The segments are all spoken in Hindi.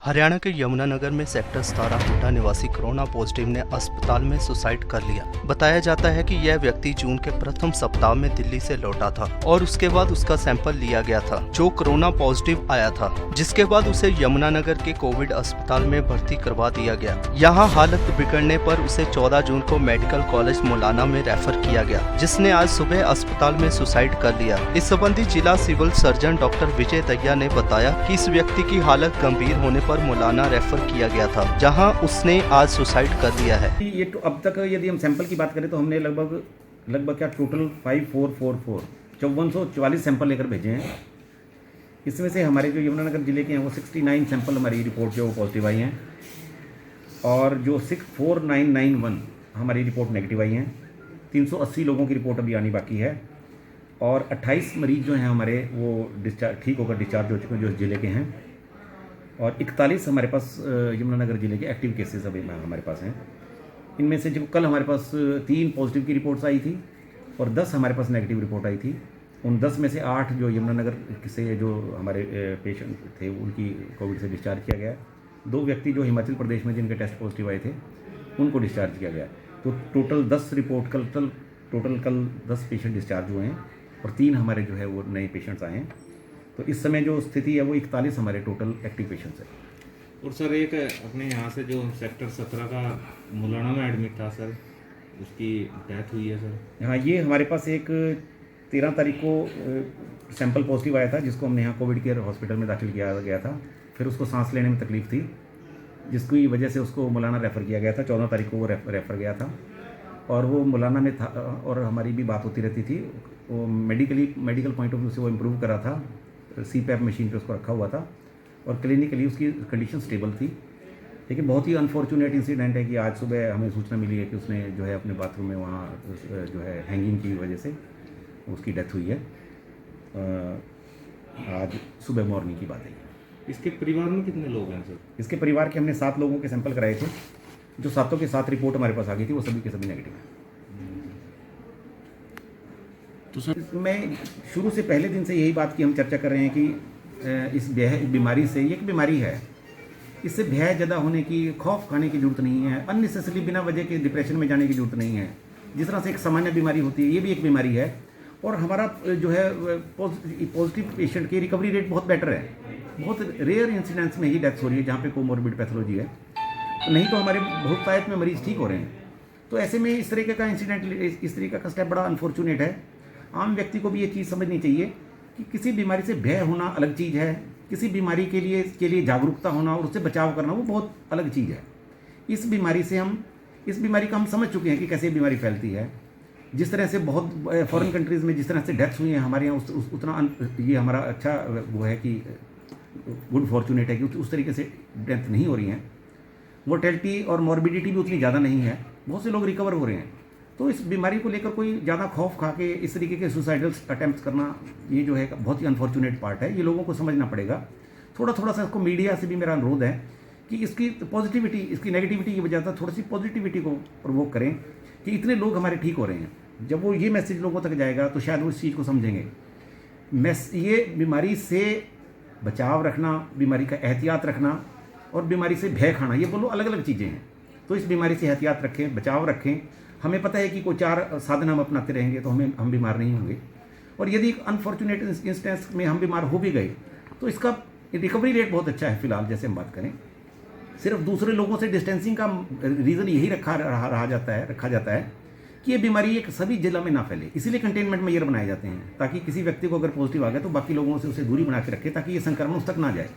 हरियाणा के यमुनानगर में सेक्टर 17 कोटा निवासी कोरोना पॉजिटिव ने अस्पताल में सुसाइड कर लिया। बताया जाता है कि यह व्यक्ति जून के प्रथम सप्ताह में दिल्ली से लौटा था और उसके बाद उसका सैंपल लिया गया था जो कोरोना पॉजिटिव आया था, जिसके बाद उसे यमुनानगर के कोविड अस्पताल में भर्ती करवा दिया गया। यहाँ हालत बिगड़ने पर उसे 14 जून को मेडिकल कॉलेज मुलाना में रेफर किया गया, जिसने आज सुबह अस्पताल में सुसाइड कर लिया। इस संबंधी जिला civil surgeon doctor Vijay Dahiya ने बताया कि इस व्यक्ति की हालत गंभीर होने पर मुलाना रेफर किया गया था, जहां उसने आज सुसाइड कर लिया है। ये तो अब तक यदि हम सैंपल की बात करें तो हमने लगभग क्या टोटल 5444 सैंपल लेकर भेजे हैं। इसमें से हमारे जो यमुनानगर जिले के हैं वो 69 सैंपल हमारी रिपोर्ट जो पॉजिटिव आई हैं और जो 4991 हमारी रिपोर्ट नेगेटिव आई हैं। 380 लोगों की रिपोर्ट अभी आनी बाकी है और 28 मरीज जो हैं हमारे वो ठीक होकर डिस्चार्ज हो चुके हैं जो जिले के हैं और 41 हमारे पास यमुनानगर जिले के एक्टिव केसेस अभी हमारे पास हैं। इनमें से जो कल हमारे पास 3 पॉजिटिव की रिपोर्ट्स आई थी और 10 हमारे पास नेगेटिव रिपोर्ट आई थी। उन 10 में से 8 जो यमुनानगर से जो हमारे पेशेंट थे उनकी कोविड से डिस्चार्ज किया गया। 2 व्यक्ति जो हिमाचल प्रदेश में जिनके टेस्ट पॉजिटिव आए थे उनको डिस्चार्ज किया गया। तो टोटल 10 रिपोर्ट कल 10 पेशेंट डिस्चार्ज हुए हैं और 3 हमारे जो है वो नए पेशेंट्स आए हैं। तो इस समय जो स्थिति है वो 41 हमारे टोटल एक्टिव पेशेंट्स है। और सर एक अपने यहाँ से जो सेक्टर 17 का मुलाना में एडमिट था सर, उसकी डेथ हुई है सर। हाँ, ये हमारे पास एक 13 तारीख को सैंपल पॉजिटिव आया था जिसको हमने यहाँ कोविड केयर हॉस्पिटल में दाखिल किया गया था। फिर उसको सांस लेने में तकलीफ थी जिसकी वजह से उसको मुलाना रेफ़र किया गया था। 14 तारीख को वो रेफ़र गया था और वो मुलाना में था और हमारी भी बात होती रहती थी। वो मेडिकल पॉइंट ऑफ व्यू से वो इम्प्रूव करा था। CPAP मशीन पे उसको रखा हुआ था और क्लिनिकली उसकी कंडीशन स्टेबल थी। लेकिन बहुत ही अनफॉर्चुनेट इंसिडेंट है कि आज सुबह हमें सूचना मिली है कि उसने जो है अपने बाथरूम में वहाँ जो है हैंगिंग की वजह से उसकी डेथ हुई है। आज सुबह मॉर्निंग की बात है। इसके परिवार में कितने लोग हैं सर? इसके परिवार के हमने 7 लोगों के सैंपल कराए थे। जो 7 के 7 रिपोर्ट हमारे पास आ गई थी वो सभी के सभी नेगेटिव है। तो सर मैं शुरू से पहले दिन से यही बात की हम चर्चा कर रहे हैं कि इस बीमारी से, ये एक बीमारी है, इससे भय ज़्यादा होने की, खौफ खाने की ज़रूरत नहीं है। अननेसेसरी बिना वजह के डिप्रेशन में जाने की ज़रूरत नहीं है। जिस तरह से एक सामान्य बीमारी होती है ये भी एक बीमारी है और हमारा जो है पॉजिटिव पेशेंट की रिकवरी रेट बहुत बेटर है। बहुत रेयर इंसिडेंट्स में ही डेथ्स हो रही है जहाँ पे कोमोर्बिड पैथोलॉजी है, तो नहीं तो हमारे बहुत शायद में मरीज़ ठीक हो रहे हैं। तो ऐसे में इस तरीके का इंसिडेंट, इस तरीके का स्टेप बड़ा अनफॉर्चुनेट है। आम व्यक्ति को भी ये चीज़ समझनी चाहिए कि किसी बीमारी से भय होना अलग चीज़ है, किसी बीमारी के लिए जागरूकता होना और उससे बचाव करना वो बहुत अलग चीज़ है। इस बीमारी का हम समझ चुके हैं कि कैसे बीमारी फैलती है। जिस तरह से बहुत फॉरेन कंट्रीज़ में जिस तरह से डेथ्स हुई हैं, हमारे यहाँ उतना ये हमारा अच्छा वो है कि गुड फॉर्चुनेट है कि उस तरीके से डेथ नहीं हो रही हैं। मोर्टेलिटी और मॉर्बिडिटी भी उतनी ज़्यादा नहीं है, बहुत से लोग रिकवर हो रहे हैं। तो इस बीमारी को लेकर कोई ज़्यादा खौफ खा के इस तरीके के सुसाइडल अटैम्प्ट करना, ये जो है बहुत ही अनफॉर्चुनेट पार्ट है। ये लोगों को समझना पड़ेगा। थोड़ा सा इसको मीडिया से भी मेरा अनुरोध है कि इसकी पॉजिटिविटी, इसकी नेगेटिविटी की वजह से थोड़ी सी पॉजिटिविटी को प्रोवोक करें कि इतने लोग हमारे ठीक हो रहे हैं। जब वो ये मैसेज लोगों तक जाएगा तो शायद वो इस चीज़ को समझेंगे। ये बीमारी से बचाव रखना, बीमारी का एहतियात रखना और बीमारी से भय खाना, ये बोलो अलग अलग चीज़ें हैं। तो इस बीमारी से एहतियात रखें, बचाव रखें। हमें पता है कि कोई 4 साधन हम अपनाते रहेंगे तो हम बीमार नहीं होंगे। और यदि अनफॉर्चुनेट इंस्टेंस में हम बीमार हो भी गए तो इसका रिकवरी रेट बहुत अच्छा है। फिलहाल जैसे हम बात करें, सिर्फ दूसरे लोगों से डिस्टेंसिंग का रीज़न यही रखा जाता है कि ये बीमारी एक सभी जिला में ना फैले। इसीलिए कंटेनमेंट मेजर बनाए जाते हैं ताकि किसी व्यक्ति को अगर पॉजिटिव आ गया तो बाकी लोगों से उसे दूरी बना के रखे ताकि ये संक्रमण उस तक ना जाए।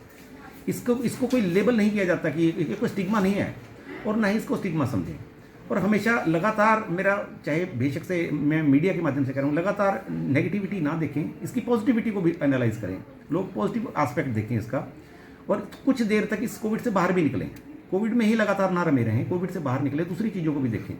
इसको कोई लेबल नहीं किया जाता कि ये कोई स्टिग्मा नहीं है और ना ही इसको स्टिग्मा समझें। और हमेशा लगातार मेरा, चाहे बेशक से मैं मीडिया के माध्यम से कह रहा हूँ, लगातार नेगेटिविटी ना देखें, इसकी पॉजिटिविटी को भी एनालाइज करें। लोग पॉजिटिव एस्पेक्ट देखें इसका और कुछ देर तक इस कोविड से बाहर भी निकलें। कोविड में ही लगातार ना रमे रहें, कोविड से बाहर निकलें, दूसरी चीज़ों को भी देखें।